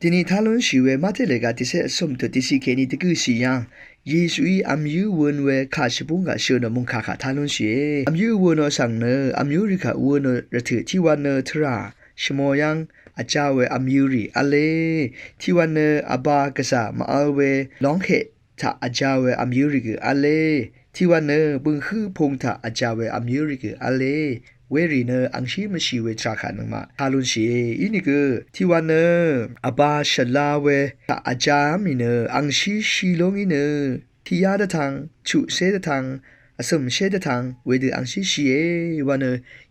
ทีนี้ท่าล้นชีเวมาเทเลกาติเสสมตุติสิเคนีตะกุสิยังเยซูอีอัมยูวนเวคาชิบุงกะเชนมุงคาคาท่าล้นชีอัมยูวนอสังเนอัมยูริกาวนระถือที่วันเนทราชโมยังอาจารย์เวอัมยูริอเลที่วันเนอบากษามาเอาเวลองเหถ้าอาจารย์เวอัมยูริกอเลที่วันเนบึงคือพงถ้าอาจารย์เวอัมยูริกอเลเวรีเนอังชีมชีเวทราขันมาฮาลุนชีอินี่ก็ที่วันเนอบาชลาเวถ้าอาจารย์มีเนอังชีชีลงอิเนที่ยาดทางชุเสดทางอสมเชดทางเวดืออังชีชีวันเน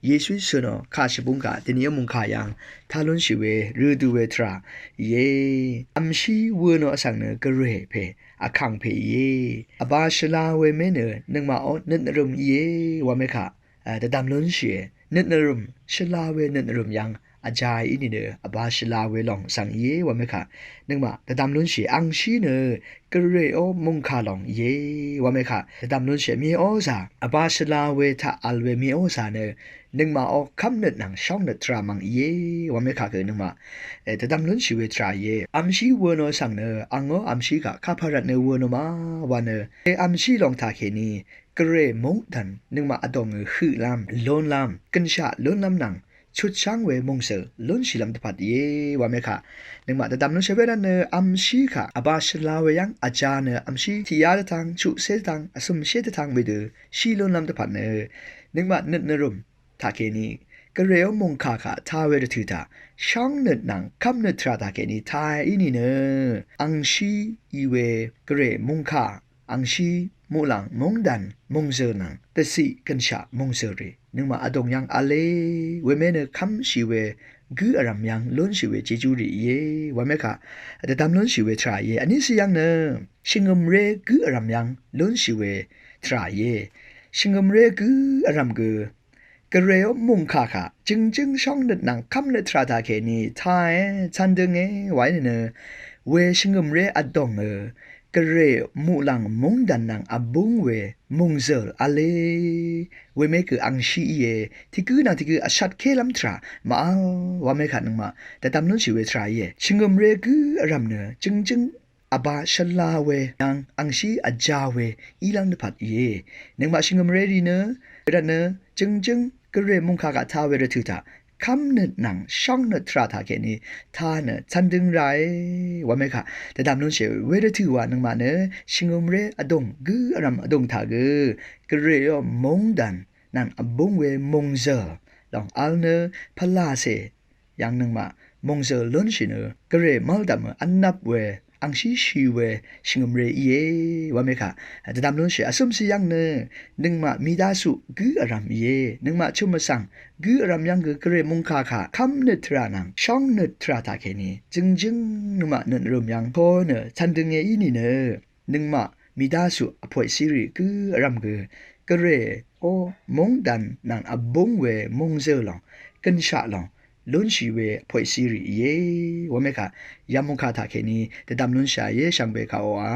เยซูสนอคาชิบุงกาตินิยมุงคายังทาลุนชีเวฤดูเวทราเยอัมชีเวนอสังเนกระเรเพอาคังเพเยอบาชลาเวเมเนนึงมาอนึนรมเยวาเมคะแต่ดำล้นเสียนึนรมชลาเวนึนรมยังอาจายอินี่เนอบาชลาเวลองสังเยวาเมคะนึงมาแต่ดำล้นเสียอังชีเนกระเรโอมุงคาลองเยวาเมคะแต่ดำล้นเสียมีโอซาอบาชลาเวทาอัลเวมีโอซาเนนึงมาออกคำนึดหนังช่องนึดตรามังวาเมคะคือนึงมาแต่ดำล้นชีเวทราอัมชีเวนอสังเนอังโออัมชีกะข้าพรัตเนเวนอมาวันเนอัมชีลองทาเคนีกระเรมงดันนึงมาอดองคือลำล้นลำกันชาล้นลำหนังชุดช่างเวมงเสล้นชิลำตพัดวาเมคะนึงมาแต่ดำล้นเชเวนันเนอัมชีกะอบาชลาเวยังอาจารย์เนอัมชีที่ยาดทางชุเสดทางอสมเชดทางเวเดชีล้นลำตพัดเนนึงมานึดนรุมทาเคนีกระเรียวมงคาค่ะทาเวรถือตาช่องนึดหนังคำนึดทราตาเกนีทายอินี่เนอังชีอีเวกระเรมงคาอังชีมูหลังมงดันมงเซนังแต่สิกันชามงเซเรนึงมาอดงยังอเลเวเมเนคำชีเวกืออารามยังล้นชีเวเจจูรีวาเมคะแต่ดำล้นชีเวทรายอันนี้สิยังเนชิงมเรกืออารามยังล้นชีเวทรายชิงมเรกืออารามกือกระเรียวมุงคาค่ะจึงช่องนึดหนังคำนึดทราตาเคนีทายชันดึงไว้เนเวชิงมเรอดงกระเรมูหลังมงดันนังอบุงเวมงเซลอเลเวเมคืออังชีที่คือนาที่คืออชัดเคลัมทรามาว่าไม่ขัดนึงมาแต่ตามนู้นชีเวทรายชิงมเรคือรำเนจึงอบาชลาเวยังอังชีอจาเวอีลังนพัดนึงมาชิงมเรดีเนระเนจึงกระเรมุงคากาทาเวรถือตาคำนึดหนังช่องนึดทราทาเกนีทาเนชันดึงไรว่าไหมคะแต่ดำนู้นเฉยเวรถือว่านึงมาเนชิงมเรอดงกืออรำอดงทาเกกระเรยมงดันนันอบงเวมงเซลองอัลเนพลาเซยังนึงมามงเซล้นชิเนกระเรมัลดามอันนับเวอังชีเวชิงมเรว่าไหมคะแต่ดำนู้นเฉยอสมสิยังเนนึงมามีดาสุกืออรำนึงมาชุมสังกืออรำยังกระเรมุงคาค่ะคำนึดทรานังช่องนึดทราตาเคนีจึงนึงมานึดรวมยังโคเนชันดึงอีนี่เนนึงมามีดาสุอภัยสิริกืออรำกระเรโอมงดันนังอบงเวมงเซลองกันชาลองลุนชีเวพอยซีรีว่าไหมคะยามุงคาทาเคนีแต่ดำลุนชาช่างเบคาโออา